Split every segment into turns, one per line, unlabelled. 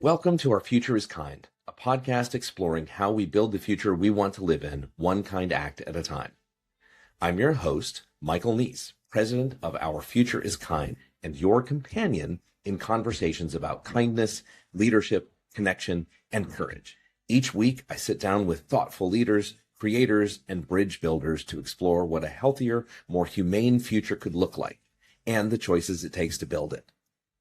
Welcome to Our Future is Kind, a podcast exploring how we build the future we want to live in, one kind act at a time. I'm your host, Michael Neece, president of Our Future is Kind, and your companion in conversations about kindness, leadership, connection, and courage. Each week, I sit down with thoughtful leaders, creators, and bridge builders to explore what a healthier, more humane future could look like, and the choices it takes to build it.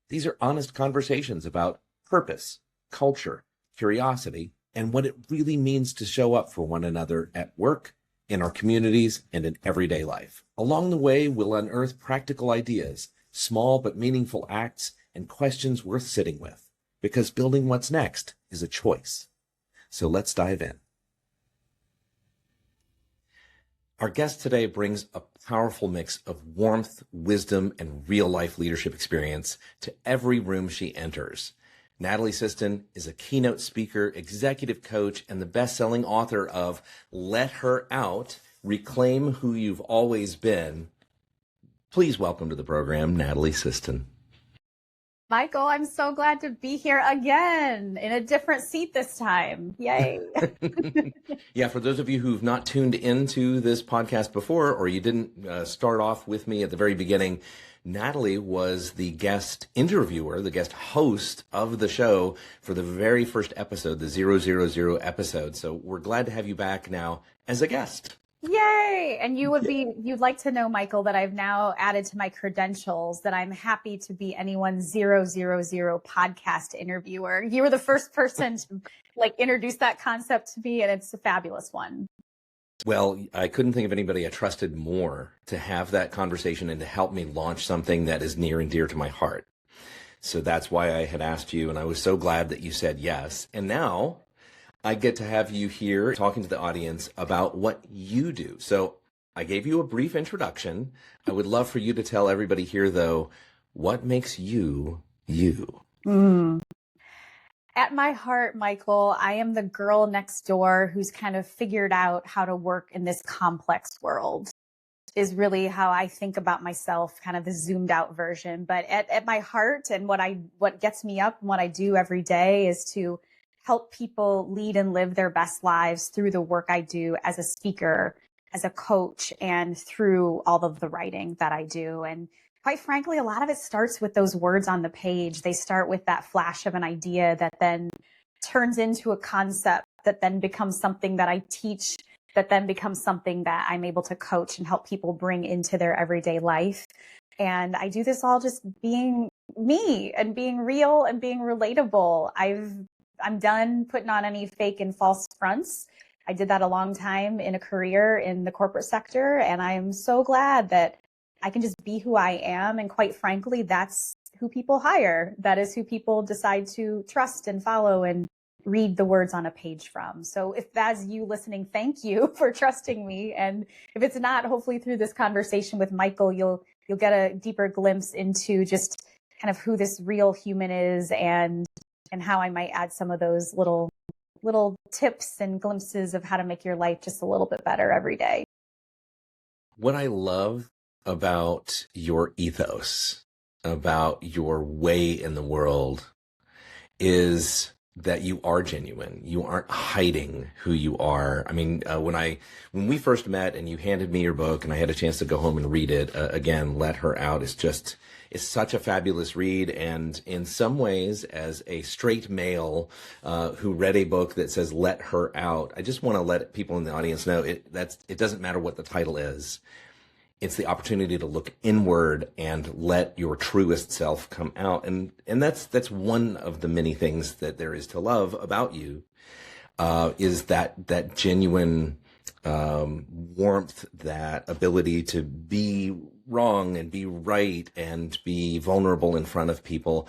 These are honest conversations about purpose, culture, curiosity, and what it really means to show up for one another at work, in our communities, and in everyday life. Along the way, we'll unearth practical ideas, small but meaningful acts, and questions worth sitting with, because building what's next is a choice. So let's dive in. Our guest today brings a powerful mix of warmth, wisdom, and real-life leadership experience to every room she enters. Natalie Siston is a keynote speaker, executive coach, and the best-selling author of Let Her Out, Reclaim Who You've Always Been. Please welcome to the program, Natalie Siston.
Michael, I'm so glad to be here again in a different seat this time. Yay.
Yeah, for those of you who've not tuned into this podcast before, or you didn't start off with me at the very beginning, Natalie was the guest interviewer, the guest host of the show for the very first episode, the 000 episode. So we're glad to have you back now as a guest.
Yay! And you'd like to know, Michael, that I've now added to my credentials that I'm happy to be anyone's 000 podcast interviewer. You were the first person to introduce that concept to me, and it's a fabulous one.
Well, I couldn't think of anybody I trusted more to have that conversation and to help me launch something that is near and dear to my heart. So that's why I had asked you, and I was so glad that you said yes. And now I get to have you here talking to the audience about what you do. So I gave you a brief introduction. I would love for you to tell everybody here, though, what makes you, you?
At my heart, Michael, I am the girl next door who's kind of figured out how to work in this complex world, is really how I think about myself, kind of the zoomed out version. But at my heart, and what gets me up and what I do every day is to help people lead and live their best lives through the work I do as a speaker, as a coach, and through all of the writing that I do. And quite frankly, a lot of it starts with those words on the page. They start with that flash of an idea that then turns into a concept that then becomes something that I teach, that then becomes something that I'm able to coach and help people bring into their everyday life. And I do this all just being me and being real and being relatable. I'm done putting on any fake and false fronts. I did that a long time in a career in the corporate sector, and I'm so glad that I can just be who I am. And quite frankly, that's who people hire. That is who people decide to trust and follow and read the words on a page from. So if that's you listening, thank you for trusting me. And if it's not, hopefully through this conversation with Michael, you'll get a deeper glimpse into just kind of who this real human is and how I might add some of those little tips and glimpses of how to make your life just a little bit better every day.
What I love about your ethos, about your way in the world, is that you are genuine. You aren't hiding who you are. I mean, when we first met and you handed me your book and I had a chance to go home and read it, again, Let Her Out is such a fabulous read. And in some ways, as a straight male who read a book that says Let Her Out, I just want to let people in the audience know it doesn't matter what the title is. It's the opportunity to look inward and let your truest self come out. And that's one of the many things that there is to love about you, is that genuine warmth, that ability to be wrong and be right and be vulnerable in front of people.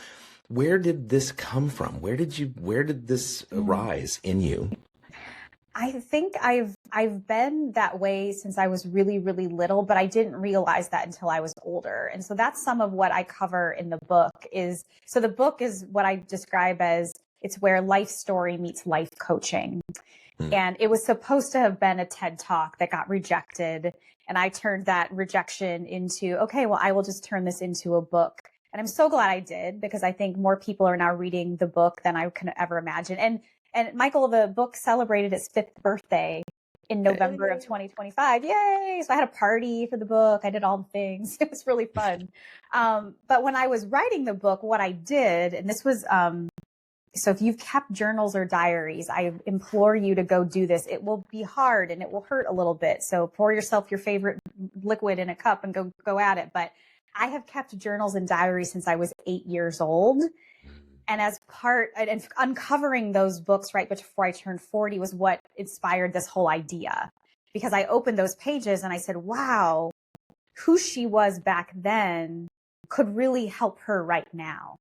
Where did this come from? Where did this arise in you?
I think I've been that way since I was really, really little, but I didn't realize that until I was older. And so that's some of what I cover in the book so the book is what I describe as, it's where life story meets life coaching. And it was supposed to have been a TED Talk that got rejected. And I turned that rejection into, okay, well, I will just turn this into a book And I'm so glad I did, because I think more people are now reading the book than I can ever imagine. And Michael, the book celebrated its 5th birthday in November of 2025. Yay! So I had a party for the book. I did all the things. It was really fun. But when I was writing the book, what I did, and this was, so if you've kept journals or diaries, I implore you to go do this. It will be hard and it will hurt a little bit. So pour yourself your favorite liquid in a cup and go at it. But I have kept journals and diaries since I was 8 years old. And as part, and uncovering those books right before I turned 40 was what inspired this whole idea. Because I opened those pages and I said, wow, who she was back then could really help her right now.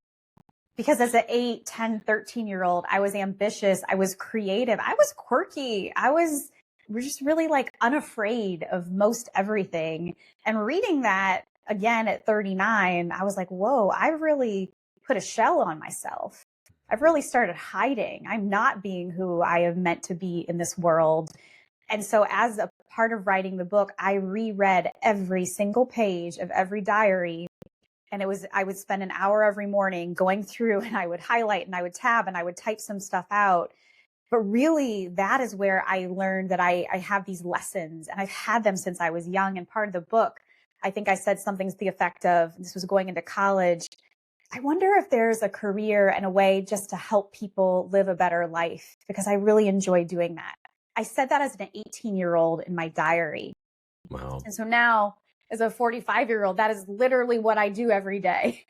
Because as an 8, 10, 13-year-old, I was ambitious. I was creative. I was quirky. We're just really like unafraid of most everything. And reading that again at 39, I was like, whoa, I really put a shell on myself. I've really started hiding. I'm not being who I am meant to be in this world. And so as a part of writing the book, I reread every single page of every diary. And I would spend an hour every morning going through, and I would highlight and I would tab and I would type some stuff out. But really, that is where I learned that I have these lessons, and I've had them since I was young. And part of the book, I think I said something to the effect of, this was going into college, I wonder if there's a career and a way just to help people live a better life, because I really enjoy doing that. I said that as an 18-year-old in my diary.
Wow.
And so now, as a 45-year-old, that is literally what I do every day.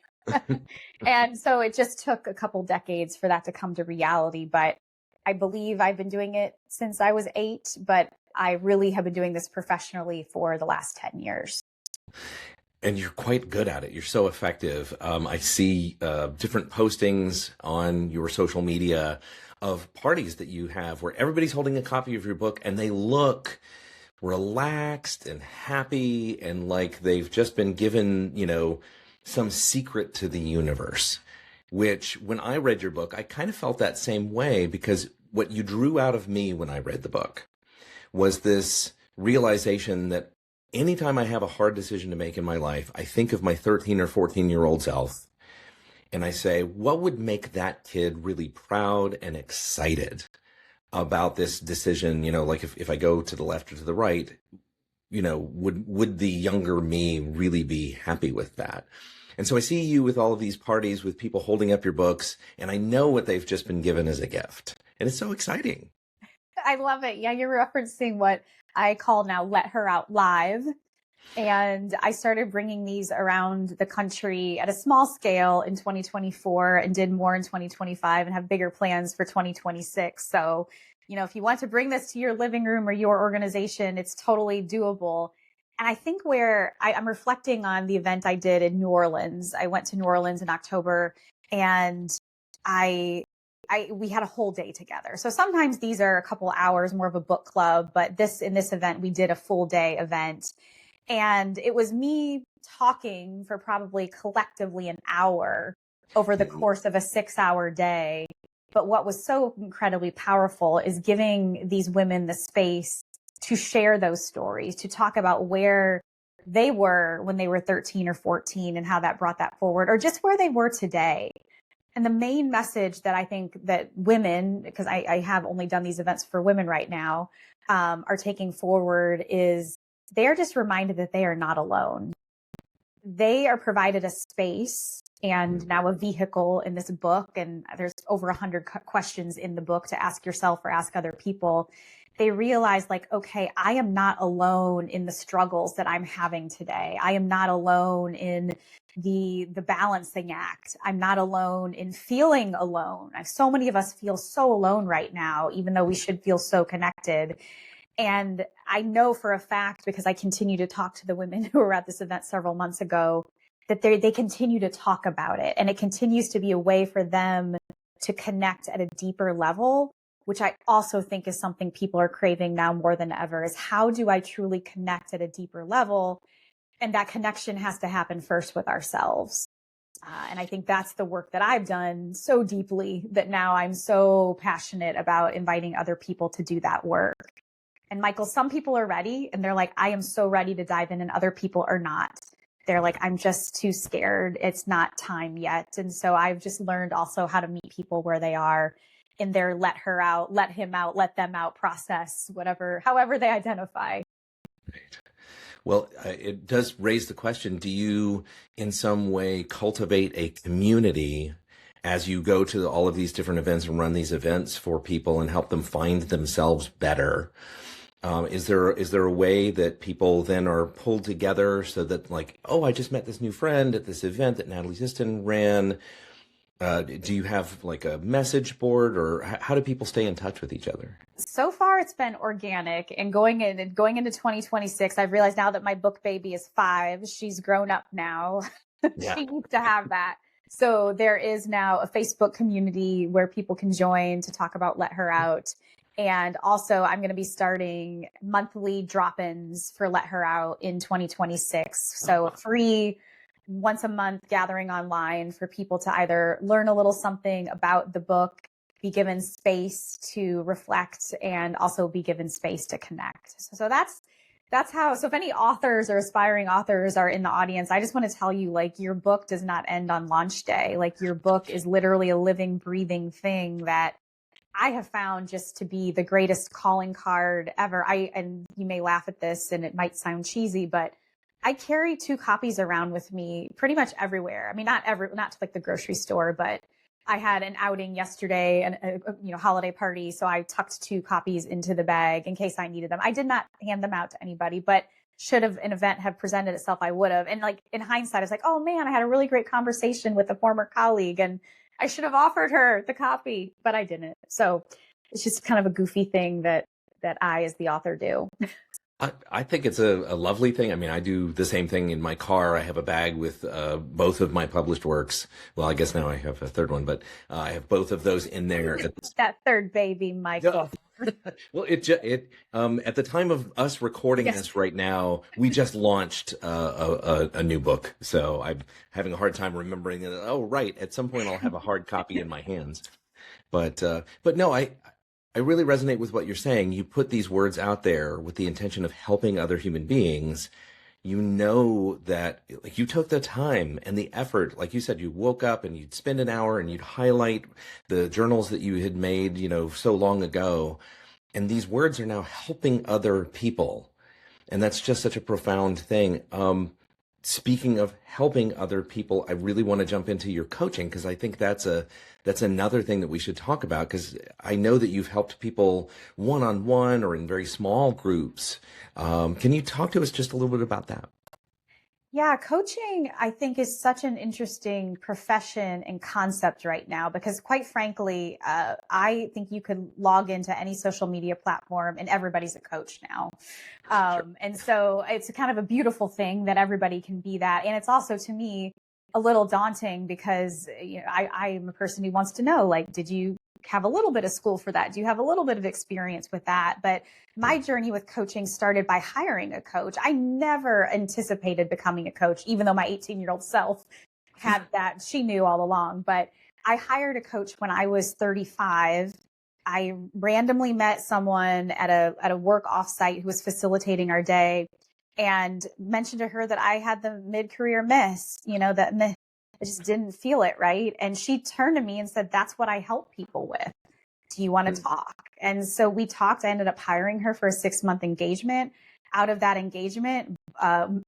And so it just took a couple decades for that to come to reality. But I believe I've been doing it since I was 8, but I really have been doing this professionally for the last 10 years.
And you're quite good at it. You're so effective. I see different postings on your social media of parties that you have where everybody's holding a copy of your book and they look relaxed and happy and like they've just been given, some secret to the universe, which when I read your book, I kind of felt that same way, because what you drew out of me when I read the book was this realization that anytime I have a hard decision to make in my life, I think of my 13 or 14-year-old self and I say, what would make that kid really proud and excited about this decision? Like if I go to the left or to the right, would the younger me really be happy with that? And so I see you with all of these parties with people holding up your books, and I know what they've just been given as a gift. And it's so exciting.
I love it. Yeah, you're referencing what I call now Let Her Out Live. And I started bringing these around the country at a small scale in 2024 and did more in 2025 and have bigger plans for 2026. So, if you want to bring this to your living room or your organization, it's totally doable. And I think where I'm reflecting on the event I did in New Orleans. I went to New Orleans in October, and we had a whole day together. So sometimes these are a couple hours, more of a book club, but in this event, we did a full day event. And it was me talking for probably collectively an hour over the course of a 6-hour day. But what was so incredibly powerful is giving these women the space to share those stories, to talk about where they were when they were 13 or 14 and how that brought that forward, or just where they were today. And the main message that I think that women, because I have only done these events for women right now, are taking forward is they are just reminded that they are not alone. They are provided a space and now a vehicle in this book. And there's over 100 questions in the book to ask yourself or ask other people. They realize okay, I am not alone in the struggles that I'm having today. I am not alone in the balancing act. I'm not alone in feeling alone. So many of us feel so alone right now, even though we should feel so connected. And I know for a fact, because I continue to talk to the women who were at this event several months ago, that they continue to talk about it. And it continues to be a way for them to connect at a deeper level, which I also think is something people are craving now more than ever, is how do I truly connect at a deeper level? And that connection has to happen first with ourselves. And I think that's the work that I've done so deeply that now I'm so passionate about inviting other people to do that work. And Michael, some people are ready and they're like, I am so ready to dive in, and other people are not. they're like, I'm just too scared. It's not time yet. And so I've just learned also how to meet people where they are in their let her out, let him out, let them out process, whatever, however they identify.
Right. Well, it does raise the question, do you in some way cultivate a community as you go to all of these different events and run these events for people and help them find themselves better? Is there a way that people then are pulled together so that like, oh, I just met this new friend at this event that Natalie Siston ran. Do you have like a message board, or how do people stay in touch with each other?
So far, it's been organic, and going into 2026, I've realized now that my book baby is 5. She's grown up now.
Yeah.
She needs to have that. So there is now a Facebook community where people can join to talk about Let Her Out. And also I'm going to be starting monthly drop-ins for Let Her Out in 2026. So a free once a month gathering online for people to either learn a little something about the book, be given space to reflect, and also be given space to connect. So that's how, so if any authors or aspiring authors are in the audience, I just want to tell you, like, your book does not end on launch day. Like, your book is literally a living, breathing thing that I have found just to be the greatest calling card ever. And you may laugh at this and it might sound cheesy, but I carry 2 copies around with me pretty much everywhere. I mean, not to like the grocery store, but I had an outing yesterday and a holiday party. So I tucked 2 copies into the bag in case I needed them. I did not hand them out to anybody, but should have an event have presented itself, I would have. And like in hindsight, I was like, oh man, I had a really great conversation with a former colleague and I should have offered her the copy, but I didn't. So it's just kind of a goofy thing that I, as the author, do.
I think it's a lovely thing. I mean, I do the same thing in my car. I have a bag with both of my published works. Well, I guess now I have a third one, but I have both of those in there.
That third baby, Michael.
Well, at the time of us recording this right now, we just launched a new book. So I'm having a hard time remembering that. Oh, right. At some point, I'll have a hard copy in my hands. But no, I really resonate with what you're saying. You put these words out there with the intention of helping other human beings. You know that like you took the time and the effort. Like you said, you woke up and you'd spend an hour and you'd highlight the journals that you had made, so long ago. And these words are now helping other people. And that's just such a profound thing. Speaking of helping other people, I really want to jump into your coaching because I think that's another thing that we should talk about, because I know that you've helped people one-on-one or in very small groups. Can you talk to us just a little bit about that?
Yeah, coaching, I think, is such an interesting profession and concept right now because, quite frankly, I think you could log into any social media platform and everybody's a coach now.
Sure.
And so it's kind of a beautiful thing that everybody can be that. And it's also, to me, a little daunting because I am a person who wants to know, like, did you have a little bit of school for that? Do you have a little bit of experience with that? But my journey with coaching started by hiring a coach. I never anticipated becoming a coach, even though my 18-year-old self had that. She knew all along, but I hired a coach when I was 35. I randomly met someone at a work offsite who was facilitating our day and mentioned to her that I had the mid-career miss, that I just didn't feel it, right? And she turned to me and said, that's what I help people with. Do you want to talk? And so we talked. I ended up hiring her for a 6-month engagement. Out of that engagement,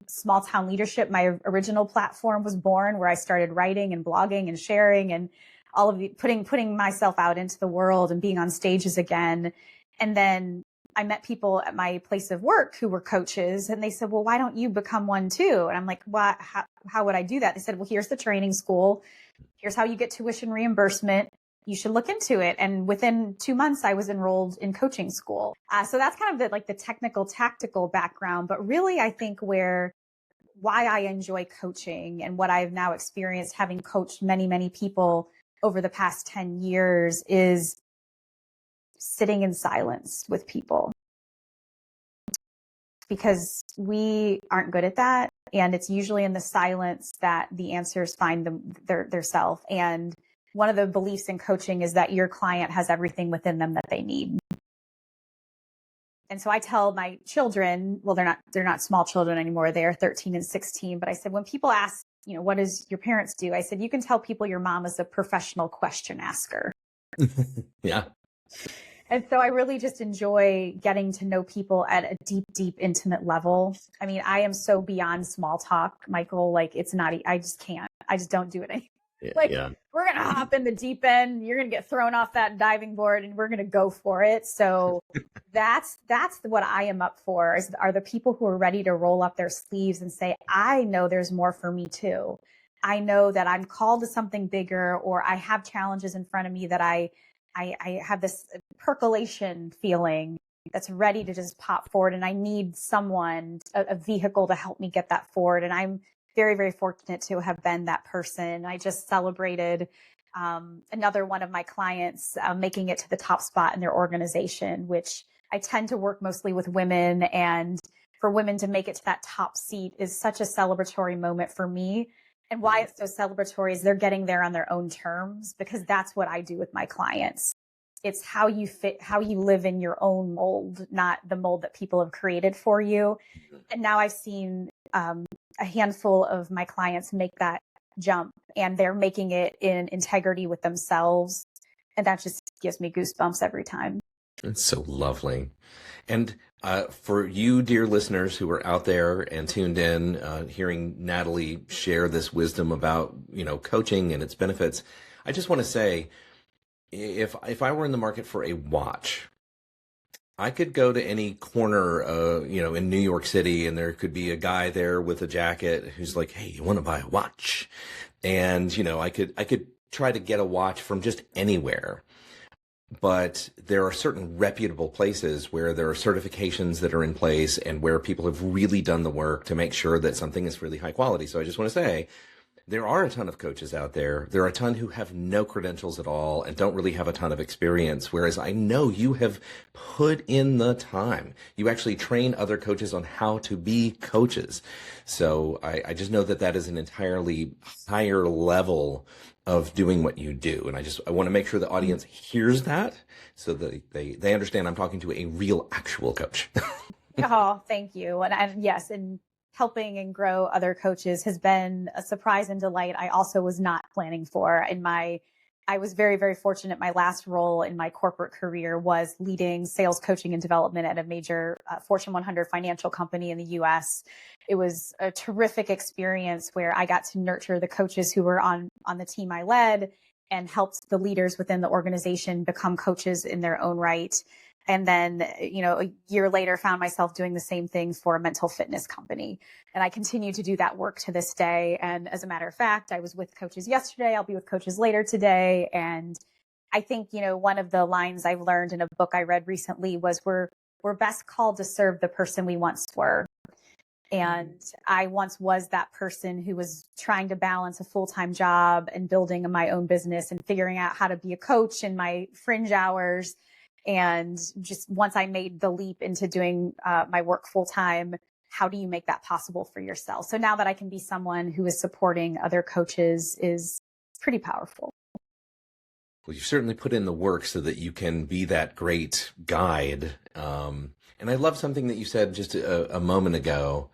Small Town Leadership, my original platform, was born, where I started writing and blogging and sharing and all of the putting myself out into the world and being on stages again. And then I met people at my place of work who were coaches, and they said, well, why don't you become one too? And I'm like, what? How would I do that? They said, well, here's the training school. Here's how you get tuition reimbursement. You should look into it. And within 2 months, I was enrolled in coaching school. So that's kind of the technical, tactical background. But really, I think why I enjoy coaching and what I've now experienced having coached many, many people over the past 10 years is sitting in silence with people, because we aren't good at that. And it's usually in the silence that the answers find their self. And one of the beliefs in coaching is that your client has everything within them that they need. And so I tell my children, well, they're not small children anymore. They are 13 and 16. But I said, when people ask, what does your parents do? I said, you can tell people your mom is a professional question asker.
Yeah.
And so I really just enjoy getting to know people at a deep, deep, intimate level. I mean, I am so beyond small talk, Michael. Like, it's not, I just can't. I just don't do it anymore.
Yeah.
We're going to hop in the deep end. You're going to get thrown off that diving board and we're going to go for it. So that's what I am up for, are the people who are ready to roll up their sleeves and say, I know there's more for me too. I know that I'm called to something bigger, or I have challenges in front of me that I have this percolation feeling that's ready to just pop forward. And I need someone, a vehicle to help me get that forward. And I'm very, very fortunate to have been that person. I just celebrated another one of my clients making it to the top spot in their organization, which I tend to work mostly with women. And for women to make it to that top seat is such a celebratory moment for me. And why it's so celebratory is they're getting there on their own terms, because that's what I do with my clients. It's how you fit, how you live in your own mold, not the mold that people have created for you. And now I've seen a handful of my clients make that jump, and they're making it in integrity with themselves. And that just gives me goosebumps every time.
It's so lovely. And for you, dear listeners who are out there and tuned in, hearing Natalie share this wisdom about, coaching and its benefits, I just want to say, if I were in the market for a watch, I could go to any corner, in New York City, and there could be a guy there with a jacket who's like, "Hey, you want to buy a watch?" And, I could try to get a watch from just anywhere. But there are certain reputable places where there are certifications that are in place and where people have really done the work to make sure that something is really high quality. So I just want to say, there are a ton of coaches out there. There are a ton who have no credentials at all and don't really have a ton of experience. Whereas I know you have put in the time. You actually train other coaches on how to be coaches. So I just know that is an entirely higher level of doing what you do. And I want to make sure the audience hears that so that they understand I'm talking to a real actual coach.
Oh, thank you. And yes, and helping and grow other coaches has been a surprise and delight I also was not planning for. I was very, very fortunate. My last role in my corporate career was leading sales coaching and development at a major Fortune 100 financial company in the US. It was a terrific experience where I got to nurture the coaches who were on the team I led and helped the leaders within the organization become coaches in their own right. And then, a year later, found myself doing the same thing for a mental fitness company. And I continue to do that work to this day. And as a matter of fact, I was with coaches yesterday. I'll be with coaches later today. And I think, one of the lines I've learned in a book I read recently was we're best called to serve the person we once were. And I once was that person who was trying to balance a full-time job and building my own business and figuring out how to be a coach in my fringe hours. And just once I made the leap into doing my work full time, how do you make that possible for yourself? So now that I can be someone who is supporting other coaches is pretty powerful.
Well, you certainly put in the work so that you can be that great guide. And I love something that you said just a moment ago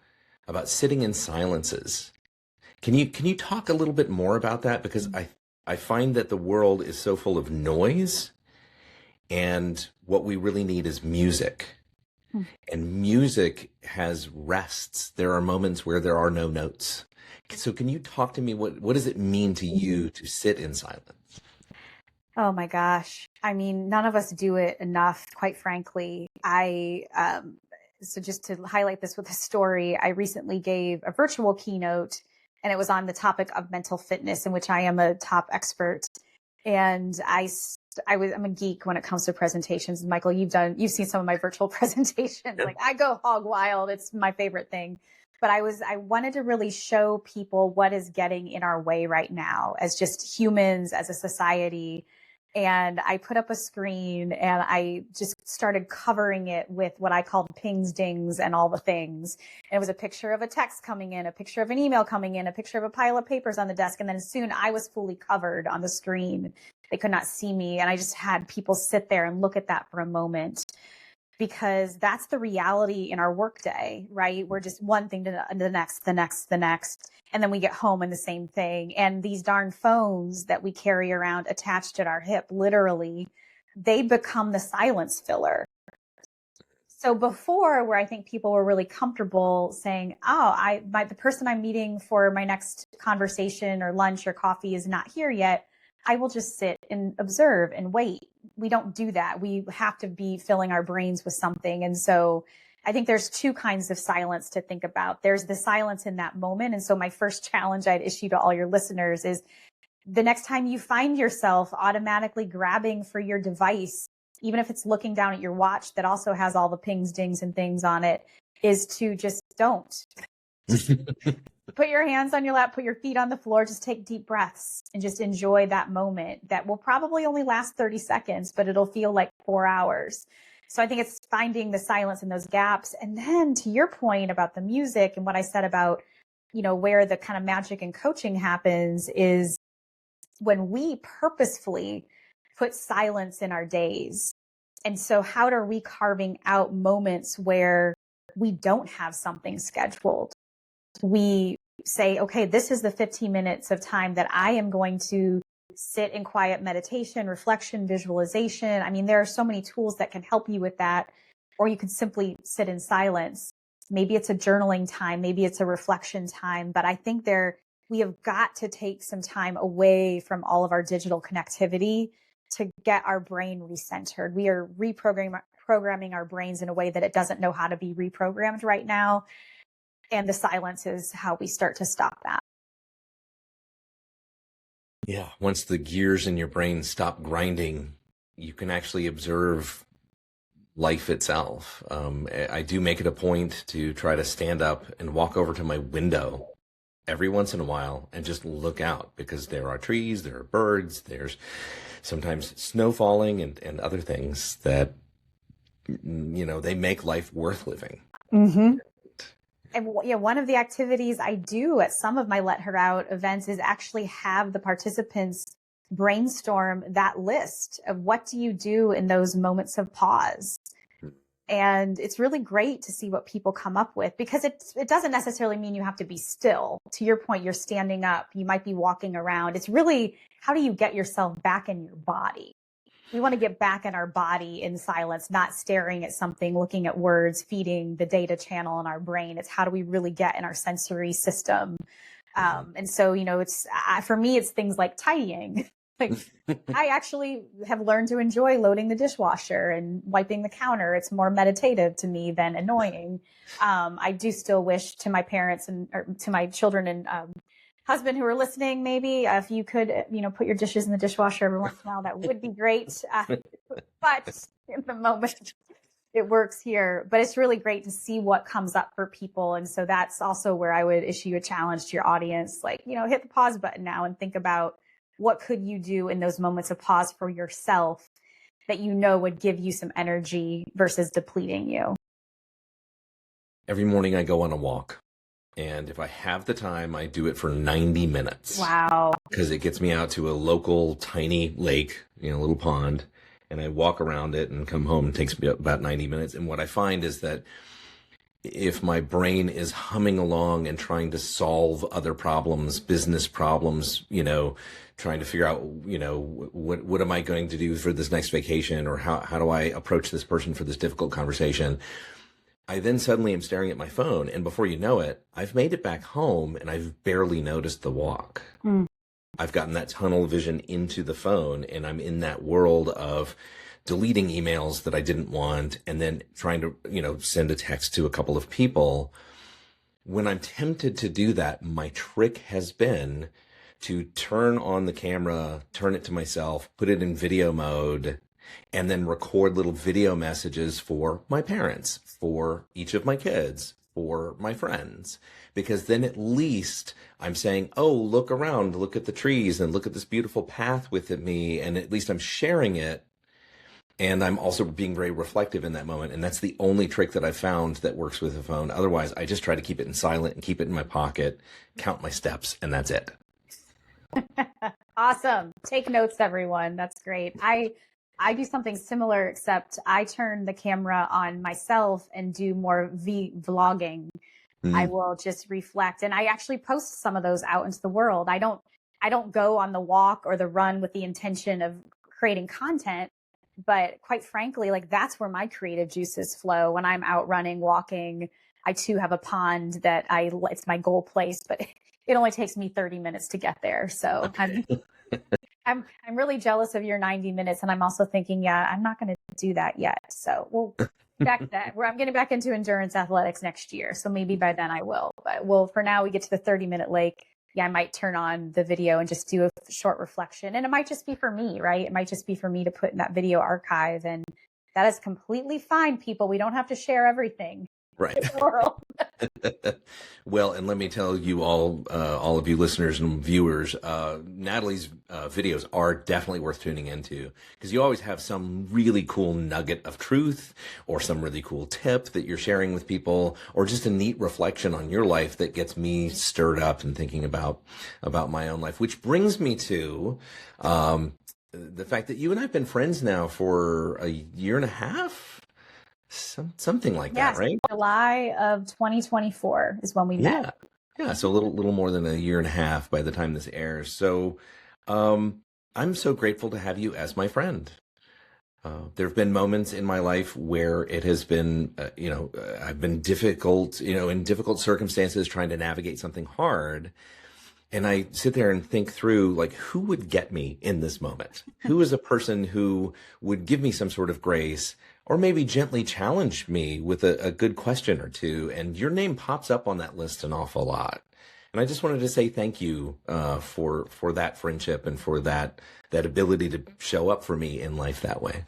about sitting in silences. Can you talk a little bit more about that? Because I find that the world is so full of noise. And what we really need is music. And music has rests. There are moments where there are no notes. So can you talk to me? What does it mean to you to sit in silence?
Oh my gosh. I mean, none of us do it enough, quite frankly. So just to highlight this with a story, I recently gave a virtual keynote, and it was on the topic of mental fitness, in which I am a top expert. And I'm a geek when it comes to presentations. Michael, you've seen some of my virtual presentations. Like, I go hog wild. It's my favorite thing. But I wanted to really show people what is getting in our way right now as just humans, as a society. And I put up a screen and I just started covering it with what I called pings, dings, and all the things. And it was a picture of a text coming in, a picture of an email coming in, a picture of a pile of papers on the desk. And then soon I was fully covered on the screen. They could not see me. And I just had people sit there and look at that for a moment. because that's the reality in our workday, right? We're just one thing to the next, the next, the next. And then we get home and the same thing. And these darn phones that we carry around attached at our hip, literally, they become the silence filler. So before, where I think people were really comfortable saying, oh, the person I'm meeting for my next conversation or lunch or coffee is not here yet, I will just sit and observe and wait. We don't do that. We have to be filling our brains with something. And so I think there's two kinds of silence to think about. There's the silence in that moment. And so my first challenge I'd issue to all your listeners is the next time you find yourself automatically grabbing for your device, even if it's looking down at your watch that also has all the pings, dings, and things on it, is to just don't. Put your hands on your lap, put your feet on the floor, just take deep breaths and just enjoy that moment that will probably only last 30 seconds, but it'll feel like 4 hours. So I think it's finding the silence in those gaps. And then to your point about the music and what I said about, where the kind of magic and coaching happens is when we purposefully put silence in our days. And so how are we carving out moments where we don't have something scheduled? We say, okay, this is the 15 minutes of time that I am going to sit in quiet meditation, reflection, visualization. I mean, there are so many tools that can help you with that. Or you could simply sit in silence. Maybe it's a journaling time. Maybe it's a reflection time. But I think we have got to take some time away from all of our digital connectivity to get our brain recentered. We are reprogramming our brains in a way that it doesn't know how to be reprogrammed right now. And the silence is how we start to stop that.
Yeah. Once the gears in your brain stop grinding, you can actually observe life itself. I do make it a point to try to stand up and walk over to my window every once in a while and just look out, because there are trees, there are birds, there's sometimes snow falling and other things that, they make life worth living.
Mm-hmm. And one of the activities I do at some of my Let Her Out events is actually have the participants brainstorm that list of what do you do in those moments of pause. And it's really great to see what people come up with, because it doesn't necessarily mean you have to be still. To your point, you're standing up, you might be walking around. It's really, how do you get yourself back in your body? We want to get back in our body in silence, not staring at something, looking at words, feeding the data channel in our brain. It's how do we really get in our sensory system? And so, for me, it's things like tidying. Like, I actually have learned to enjoy loading the dishwasher and wiping the counter. It's more meditative to me than annoying. I do still wish to my parents or to my children and husband who are listening, maybe if you could, put your dishes in the dishwasher every once in a while, that would be great. But in the moment, it works here. But it's really great to see what comes up for people. And so that's also where I would issue a challenge to your audience, like, hit the pause button now and think about what could you do in those moments of pause for yourself that would give you some energy versus depleting you.
Every morning I go on a walk. And if I have the time, I do it for 90 minutes.
Wow.
Because it gets me out to a local tiny lake, a little pond, and I walk around it and come home. It takes me about 90 minutes. And what I find is that if my brain is humming along and trying to solve other problems, business problems, trying to figure out, what am I going to do for this next vacation, or how do I approach this person for this difficult conversation? I then suddenly am staring at my phone, and before you know it, I've made it back home and I've barely noticed the walk. I've gotten that tunnel vision into the phone, and I'm in that world of deleting emails that I didn't want, and then trying to, send a text to a couple of people. When I'm tempted to do that, my trick has been to turn on the camera, turn it to myself, put it in video mode, and then record little video messages for my parents, for each of my kids, for my friends. Because then at least I'm saying, oh, look around, look at the trees and look at this beautiful path with me. And at least I'm sharing it. And I'm also being very reflective in that moment. And that's the only trick that I've found that works with the phone. Otherwise, I just try to keep it in silent and keep it in my pocket, count my steps, and that's it.
Awesome. Take notes, everyone. That's great. I do something similar, except I turn the camera on myself and do more vlogging. I
Mm,
will just reflect, and I actually post some of those out into the world. I don't go on the walk or the run with the intention of creating content, but quite frankly, like that's where my creative juices flow when I'm out running, walking. I too have a pond that it's my goal place, but it only takes me 30 minutes to get there. So
okay.
I'm really jealous of your 90 minutes. And I'm also thinking, yeah, I'm not going to do that yet. So we'll back to that. I'm getting back into endurance athletics next year. So maybe by then I will. But for now we get to the 30-minute lake. Yeah, I might turn on the video and just do a short reflection. And it might just be for me, right? It might just be for me to put in that video archive. And that is completely fine, people. We don't have to share everything
Right.
in the world.
Well, and let me tell you all of you listeners and viewers, Natalie's videos are definitely worth tuning into because you always have some really cool nugget of truth or some really cool tip that you're sharing with people or just a neat reflection on your life that gets me stirred up and thinking about my own life, which brings me to the fact that you and I have been friends now for a year and a half. Something like that,
Yes,
right?
July of 2024 is when we met.
Yeah. Yeah. So a little more than a year and a half by the time this airs. So, I'm so grateful to have you as my friend. There have been moments in my life where it has been, I've been difficult, in difficult circumstances trying to navigate something hard. And I sit there and think through, like, who would get me in this moment? Who is a person who would give me some sort of grace or maybe gently challenge me with a good question or two? And your name pops up on that list an awful lot. And I just wanted to say thank you for that friendship and for that ability to show up for me in life that way.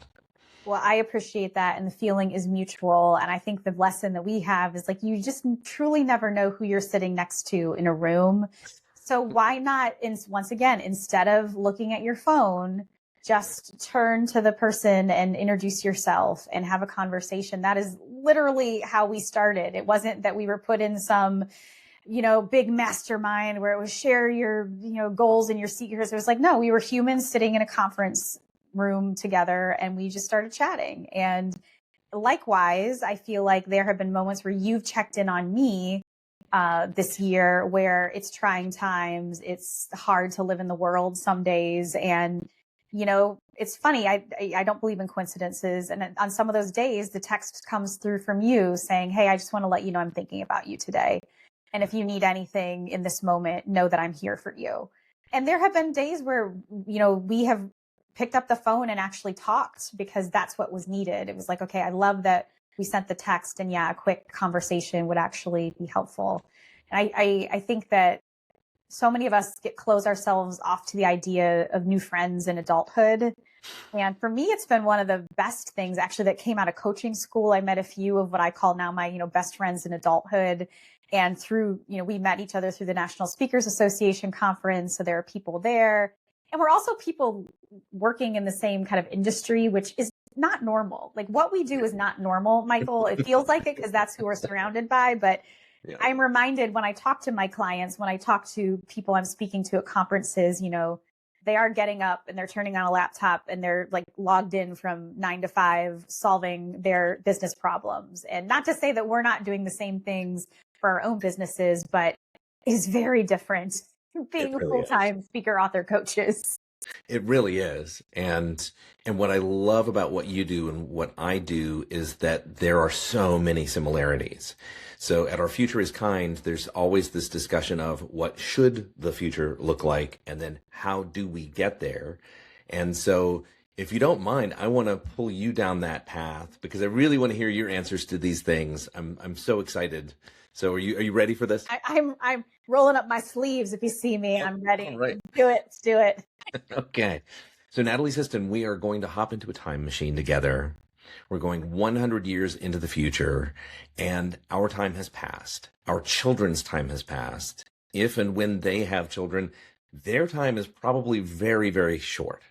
Well, I appreciate that. And the feeling is mutual. And I think the lesson that we have is like, you just truly never know who you're sitting next to in a room. So why not, once again, instead of looking at your phone, just turn to the person and introduce yourself and have a conversation. That is literally how we started. It wasn't that we were put in some, big mastermind where it was share your, goals and your secrets. It was like, no, we were humans sitting in a conference room together and we just started chatting. And likewise, I feel like there have been moments where you've checked in on me this year where it's trying times. It's hard to live in the world some days. And, it's funny. I don't believe in coincidences. And on some of those days, the text comes through from you saying, hey, I just want to let you know I'm thinking about you today. And if you need anything in this moment, know that I'm here for you. And there have been days where, we have picked up the phone and actually talked because that's what was needed. It was like, okay, I love that we sent the text and a quick conversation would actually be helpful. And I think that so many of us close ourselves off to the idea of new friends in adulthood. And for me, it's been one of the best things actually that came out of coaching school. I met a few of what I call now my, best friends in adulthood. And through, we met each other through the National Speakers Association conference. So there are people there. And we're also people working in the same kind of industry, which is not normal. Like what we do is not normal, Michael. It feels like it because that's who we're surrounded by. But yeah. I'm reminded when I talk to my clients, when I talk to people I'm speaking to at conferences, they are getting up and they're turning on a laptop and they're like logged in from 9 to 5 solving their business problems. And not to say that we're not doing the same things for our own businesses, but it's very different being really full-time speaker, author, coaches.
It really is. And what I love about what you do and what I do is that there are so many similarities. So at Our Future is Kind, there's always this discussion of what should the future look like and then how do we get there? And so if you don't mind, I want to pull you down that path because I really want to hear your answers to these things. I'm so excited. So are you ready for this?
I'm rolling up my sleeves. If you see me, I'm ready.
All right.
Let's do it.
Okay. So Natalie Siston, we are going to hop into a time machine together. We're going 100 years into the future and our time has passed. Our children's time has passed. If and when they have children, their time is probably very, very short.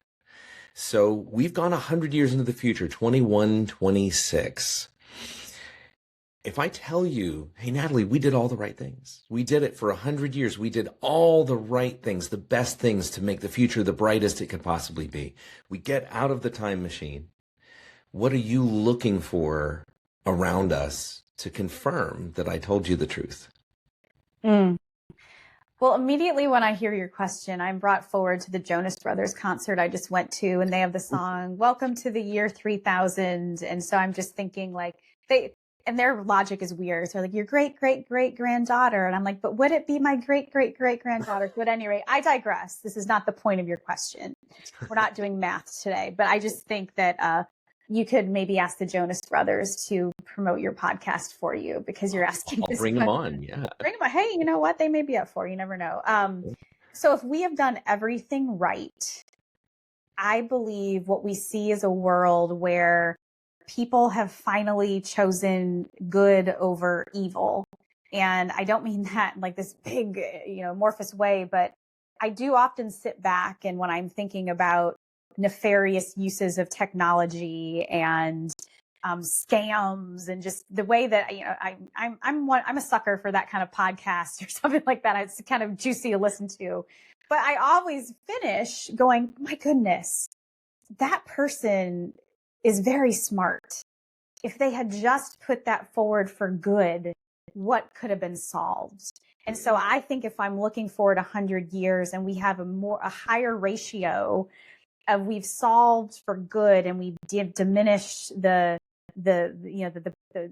So we've gone 100 years into the future, 2126. if I tell you, hey, Natalie, we did all the right things. We did it for 100 years. We did all the right things, the best things to make the future the brightest it could possibly be. We get out of the time machine. What are you looking for around us to confirm that I told you the truth?
Mm. Well, immediately when I hear your question, I'm brought forward to the Jonas Brothers concert I just went to, and they have the song, Welcome to the Year 3000. And so I'm just thinking like and their logic is weird. So like your great, great, great granddaughter. And I'm like, but would it be my great, great, great granddaughter? But at any rate, I digress. This is not the point of your question. We're not doing math today, but I just think that, you could maybe ask the Jonas Brothers to promote your podcast for you because you're asking.
I'll bring them on. Yeah.
Bring them on. Hey, you know what? They may be up for, you never know. So if we have done everything right, I believe what we see is a world where people have finally chosen good over evil. And I don't mean that in like this big, amorphous way, but I do often sit back and when I'm thinking about nefarious uses of technology and scams and just the way that I'm a sucker for that kind of podcast or something like that. It's kind of juicy to listen to, but I always finish going, my goodness, that person is very smart. If they had just put that forward for good, what could have been solved? And so I think if I'm looking forward 100 years and we have a higher ratio of we've solved for good and we've diminished the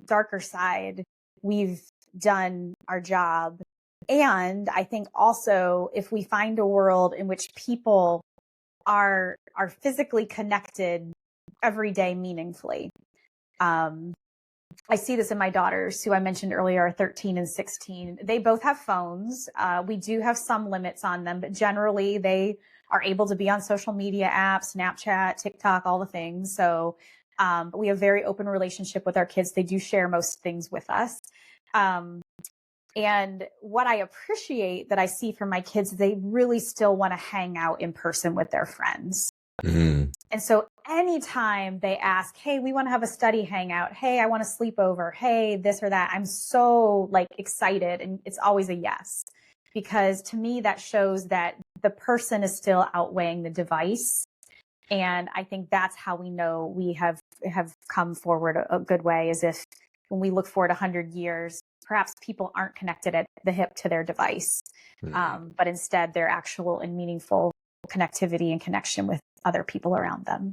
darker side, we've done our job. And I think also if we find a world in which people are physically connected every day meaningfully. I see this in my daughters, who I mentioned earlier, are 13 and 16. They both have phones. We do have some limits on them, but generally they are able to be on social media apps, Snapchat, TikTok, all the things. So we have a very open relationship with our kids. They do share most things with us. And what I appreciate that I see from my kids, they really still want to hang out in person with their friends. Mm-hmm. And so anytime they ask, hey, we want to have a study hangout. Hey, I want to sleep over. Hey, this or that. I'm so excited. And it's always a yes, because to me, that shows that the person is still outweighing the device. And I think that's how we know we have come forward a good way, is if when we look forward 100 years, perhaps people aren't connected at the hip to their device, but instead they're actual and meaningful connectivity and connection with other people around them.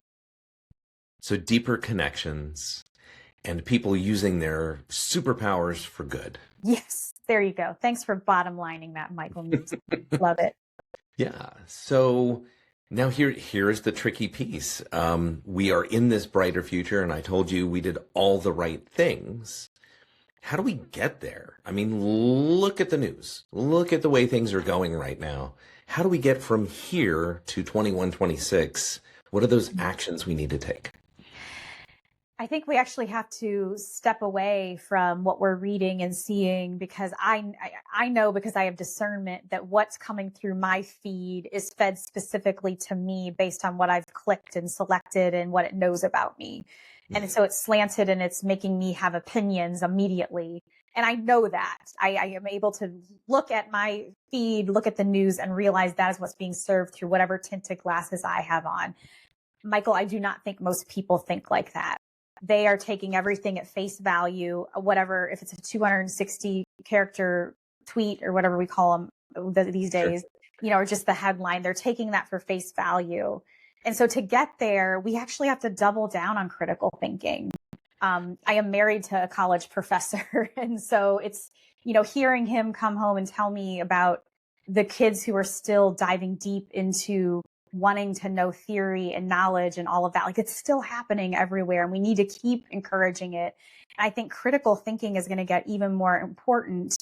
So deeper connections and people using their superpowers for good.
Yes, there you go. Thanks for bottom lining that, Michael. Love it.
Yeah. So now here is the tricky piece. We are in this brighter future, and I told you we did all the right things. How do we get there? I mean, look at the news. Look at the way things are going right now. How do we get from here to 2126? What are those actions we need to take?
I think we actually have to step away from what we're reading and seeing, because I know, because I have discernment, that what's coming through my feed is fed specifically to me based on what I've clicked and selected and what it knows about me. And so it's slanted and it's making me have opinions immediately. And I know that. I am able to look at my feed, look at the news, and realize that is what's being served through whatever tinted glasses I have on. Michael, I do not think most people think like that. They are taking everything at face value, whatever, if it's a 260 character tweet or whatever we call them these days, sure, or just the headline, they're taking that for face value. And so to get there, we actually have to double down on critical thinking. I am married to a college professor. And so it's, hearing him come home and tell me about the kids who are still diving deep into wanting to know theory and knowledge and all of that. It's still happening everywhere, and we need to keep encouraging it. And I think critical thinking is going to get even more important.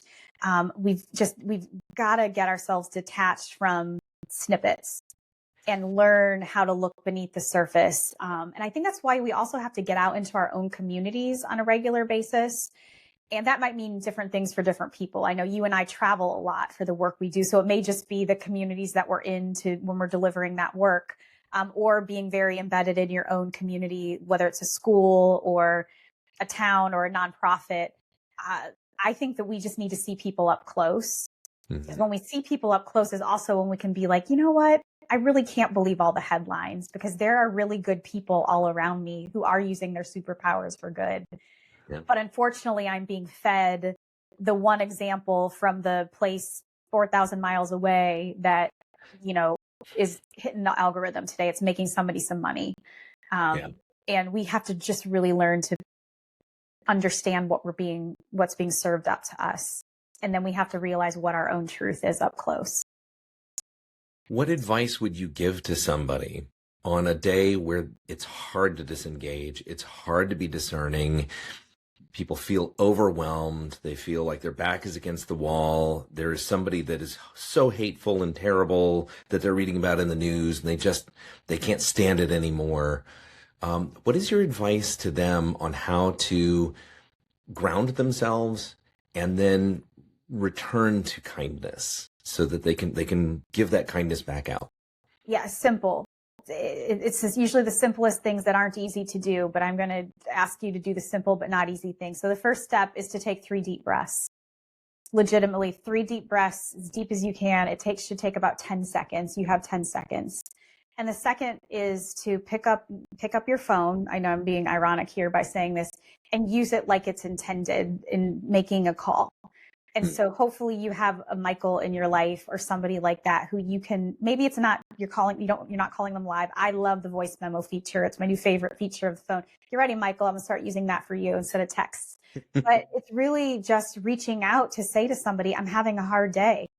We've got to get ourselves detached from snippets and learn how to look beneath the surface. And I think that's why we also have to get out into our own communities on a regular basis. And that might mean different things for different people. I know you and I travel a lot for the work we do. So it may just be the communities that we're into when we're delivering that work, or being very embedded in your own community, whether it's a school or a town or a nonprofit. I think that we just need to see people up close. Because
Mm-hmm.
when we see people up close is also when we can be like, you know what? I really can't believe all the headlines because there are really good people all around me who are using their superpowers for good.
Yeah.
But unfortunately, I'm being fed the one example from the place 4,000 miles away that, you know, is hitting the algorithm today. It's making somebody some money.
Yeah.
And we have to just really learn to understand what's being served up to us. And then we have to realize what our own truth is up close.
What advice would you give to somebody on a day where it's hard to disengage? It's hard to be discerning. People feel overwhelmed. They feel like their back is against the wall. There is somebody that is so hateful and terrible that they're reading about in the news, and they can't stand it anymore. What is your advice to them on how to ground themselves and then return to kindness so that they can give that kindness back out?
Yeah, simple. It's usually the simplest things that aren't easy to do, but I'm going to ask you to do the simple but not easy things. So the first step is to take 3 deep breaths. Legitimately 3 deep breaths, as deep as you can. Should take about 10 seconds. You have 10 seconds. And the second is to pick up your phone. I know I'm being ironic here by saying this, and use it like it's intended in making a call. And so hopefully you have a Michael in your life or somebody like that who you can, maybe it's not, you're not calling them live. I love the voice memo feature. It's my new favorite feature of the phone. You're ready, Michael. I'm gonna start using that for you instead of texts. But it's really just reaching out to say to somebody, I'm having a hard day.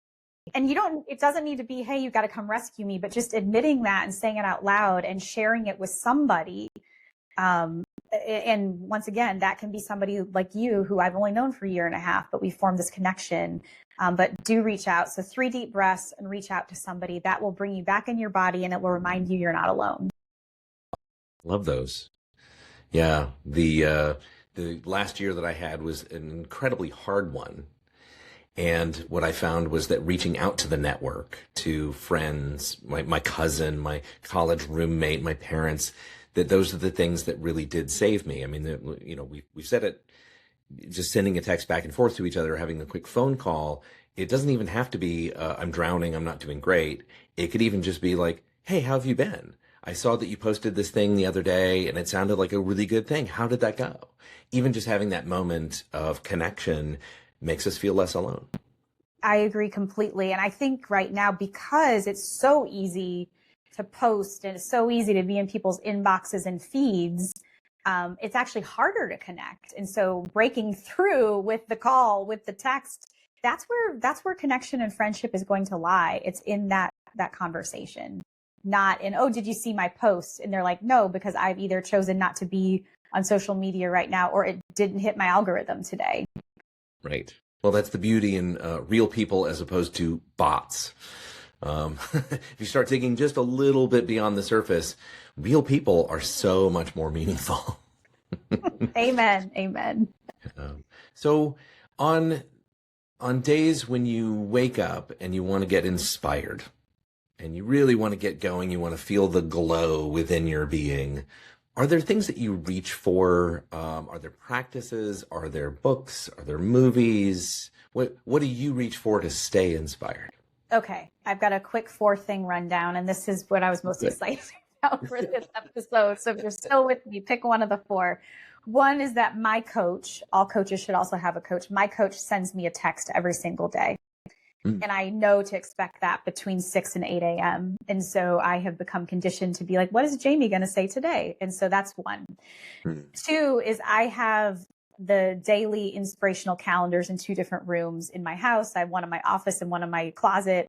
And it doesn't need to be, hey, you got to come rescue me, but just admitting that and saying it out loud and sharing it with somebody. And once again, that can be somebody like you who I've only known for a year and a half, but we formed this connection. But do reach out. So 3 deep breaths and reach out to somebody. That will bring you back in your body and it will remind you you're not alone.
Love those. Yeah. The last year that I had was an incredibly hard one. And what I found was that reaching out to the network, to friends, my cousin, my college roommate, my parents, that those are the things that really did save me. I mean, we've said it, just sending a text back and forth to each other, having a quick phone call. It doesn't even have to be, I'm drowning, I'm not doing great. It could even just be like, hey, how have you been? I saw that you posted this thing the other day and it sounded like a really good thing. How did that go? Even just having that moment of connection makes us feel less alone.
I agree completely. And I think right now, because it's so easy to post and it's so easy to be in people's inboxes and feeds, it's actually harder to connect. And so breaking through with the call, with the text, that's where connection and friendship is going to lie. It's in that conversation, not in, oh, did you see my post? And they're like, no, because I've either chosen not to be on social media right now, or it didn't hit my algorithm today.
Right. Well, that's the beauty in real people as opposed to bots. If you start digging just a little bit beyond the surface, real people are so much more meaningful.
Amen. Amen.
So on days when you wake up and you want to get inspired and you really want to get going, you want to feel the glow within your being, are there things that you reach for? Are there practices? Are there books? Are there movies? What do you reach for to stay inspired?
Okay, I've got a quick 4-thing rundown, and this is what I was most excited about for this episode. So if you're still with me, pick one of the 4. One is that my coach, all coaches should also have a coach. My coach sends me a text every single day. And I know to expect that between 6 and 8 a.m. And so I have become conditioned to be like, what is Jamie going to say today? And so that's 1. 2 is I have the daily inspirational calendars in 2 different rooms in my house. I have one in my office and one in my closet.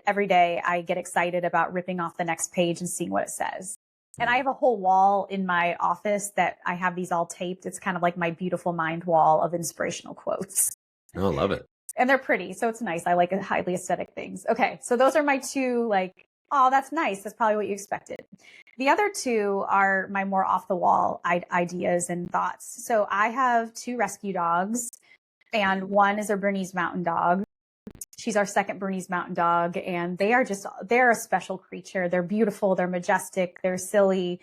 Every day I get excited about ripping off the next page and seeing what it says. And I have a whole wall in my office that I have these all taped. It's kind of like my beautiful mind wall of inspirational quotes.
Oh, love it.
And they're pretty, so it's nice. I like highly aesthetic things. Okay, so those are my 2, like, oh, that's nice. That's probably what you expected. The other 2 are my more off the wall ideas and thoughts. So I have 2 rescue dogs, and one is a Bernese Mountain Dog. She's our second Bernese Mountain Dog, and they're a special creature. They're beautiful. They're majestic. They're silly.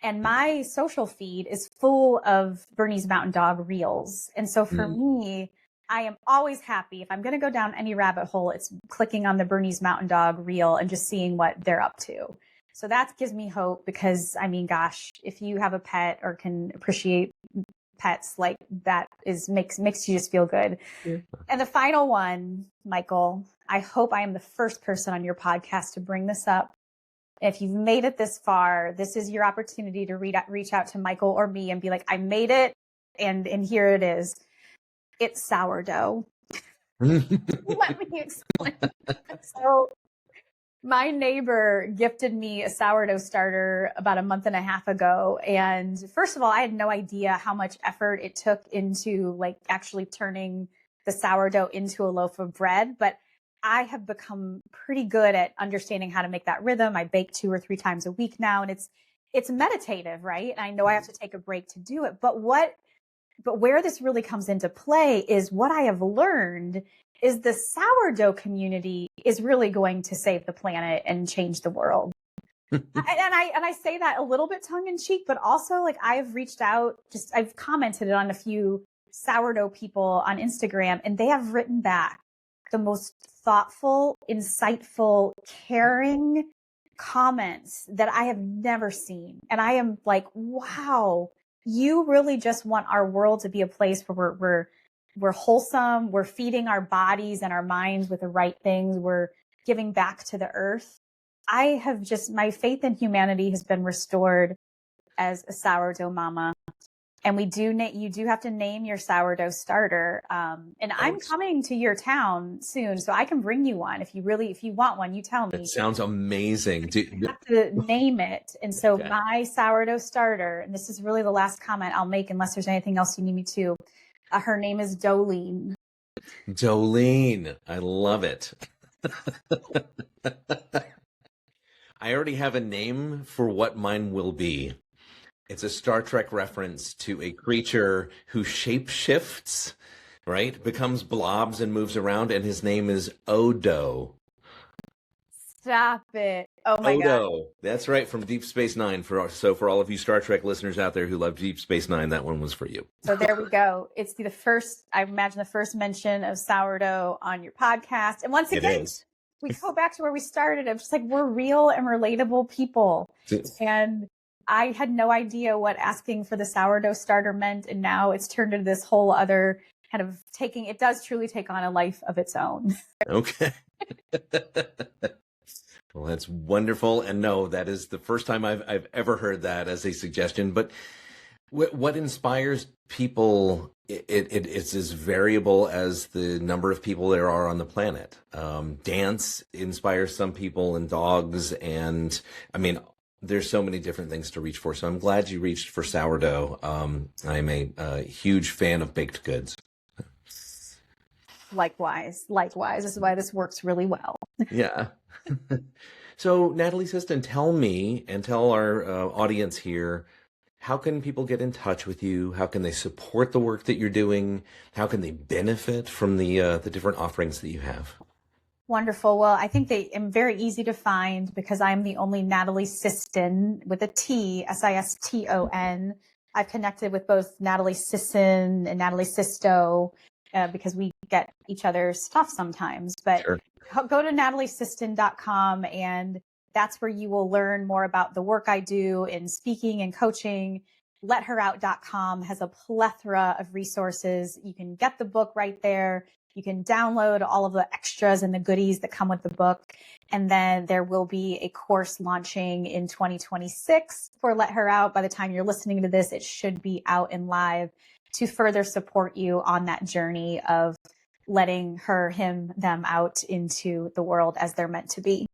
And my social feed is full of Bernese Mountain Dog reels. And so for me, I am always happy. If I'm going to go down any rabbit hole, it's clicking on the Bernese Mountain Dog reel and just seeing what they're up to. So that gives me hope because, I mean, gosh, if you have a pet or can appreciate pets, like that makes you just feel good. Yeah. And the final one, Michael, I hope I am the first person on your podcast to bring this up. If you've made it this far, this is your opportunity to reach out to Michael or me and be like, I made it. And here it is. It's sourdough. Let me explain. So my neighbor gifted me a sourdough starter about a month and a half ago. And first of all, I had no idea how much effort it took into like actually turning the sourdough into a loaf of bread. But I have become pretty good at understanding how to make that rhythm. I bake 2 or 3 times a week now, and it's meditative, right? And I know I have to take a break to do it. But where this really comes into play is what I have learned is the sourdough community is really going to save the planet and change the world. and I say that a little bit tongue in cheek, but also like I've reached out, I've commented on a few sourdough people on Instagram, and they have written back the most thoughtful, insightful, caring comments that I have never seen. And I am like, wow, you really just want our world to be a place where we're wholesome. We're feeding our bodies and our minds with the right things. We're giving back to the earth. My faith in humanity has been restored as a sourdough mama. And you do have to name your sourdough starter. And I'm coming to your town soon, so I can bring you one. If you want one, you tell me.
It sounds amazing.
You have to name it. And so my sourdough starter, and this is really the last comment I'll make unless there's anything else you need me to. Her name is Dolene.
Dolene. I love it. I already have a name for what mine will be. It's a Star Trek reference to a creature who shape-shifts, right? Becomes blobs and moves around, and his name is Odo.
Stop it. Oh my
Odo.
God.
That's right, from Deep Space Nine. So for all of you Star Trek listeners out there who love Deep Space Nine, that one was for you.
So there we go. It's the first mention of sourdough on your podcast. And once again, we go back to where we started. It's just like, we're real and relatable people. And I had no idea what asking for the sourdough starter meant. And now it's turned into this whole other kind of it does truly take on a life of its own.
Okay. Well, that's wonderful. And no, that is the first time I've ever heard that as a suggestion. But what inspires people, it's as variable as the number of people there are on the planet. Dance inspires some people, and dogs. And I mean, there's so many different things to reach for. So I'm glad you reached for sourdough. I'm a huge fan of baked goods.
Likewise. This is why this works really well.
Yeah. So Natalie Siston, tell me and tell our audience here, how can people get in touch with you? How can they support the work that you're doing? How can they benefit from the different offerings that you have?
Wonderful. Well, I think they am very easy to find because I'm the only Natalie Siston with a T, Siston. I've connected with both Natalie Siston and Natalie Sisto because we get each other's stuff sometimes. But sure. Go to nataliesiston.com, and that's where you will learn more about the work I do in speaking and coaching. LetHerOut.com has a plethora of resources. You can get the book right there. You can download all of the extras and the goodies that come with the book. And then there will be a course launching in 2026 for Let Her Out. By the time you're listening to this, it should be out and live to further support you on that journey of letting her, him, them out into the world as they're meant to be.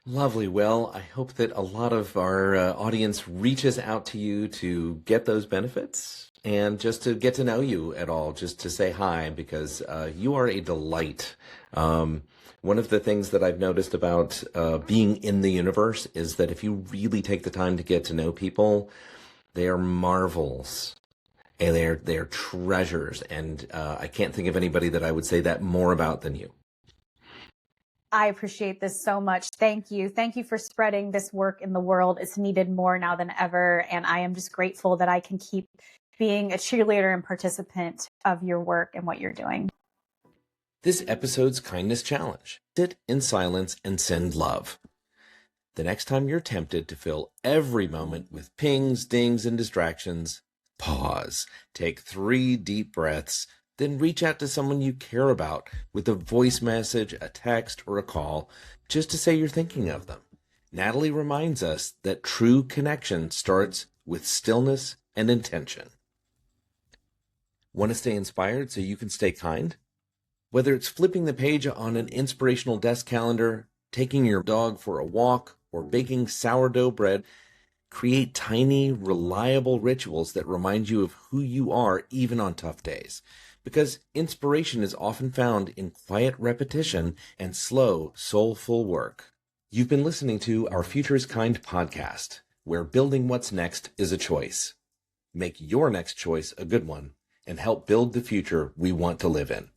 Lovely. Well, I hope that a lot of our audience reaches out to you to get those benefits and just to get to know you at all, just to say hi, because you are a delight. One of the things that I've noticed about being in the universe is that if you really take the time to get to know people, they are marvels. And they're treasures. And I can't think of anybody that I would say that more about than you.
I appreciate this so much. Thank you. Thank you for spreading this work in the world. It's needed more now than ever. And I am just grateful that I can keep being a cheerleader and participant of your work and what you're doing.
This episode's kindness challenge: sit in silence and send love. The next time you're tempted to fill every moment with pings, dings, and distractions, pause, take 3 deep breaths, then reach out to someone you care about with a voice message, a text, or a call, just to say you're thinking of them. Natalie reminds us that true connection starts with stillness and intention. Want to stay inspired so you can stay kind? Whether it's flipping the page on an inspirational desk calendar, taking your dog for a walk, or baking sourdough bread, create tiny, reliable rituals that remind you of who you are even on tough days. Because inspiration is often found in quiet repetition and slow, soulful work. You've been listening to our Future is Kind podcast, where building what's next is a choice. Make your next choice a good one and help build the future we want to live in.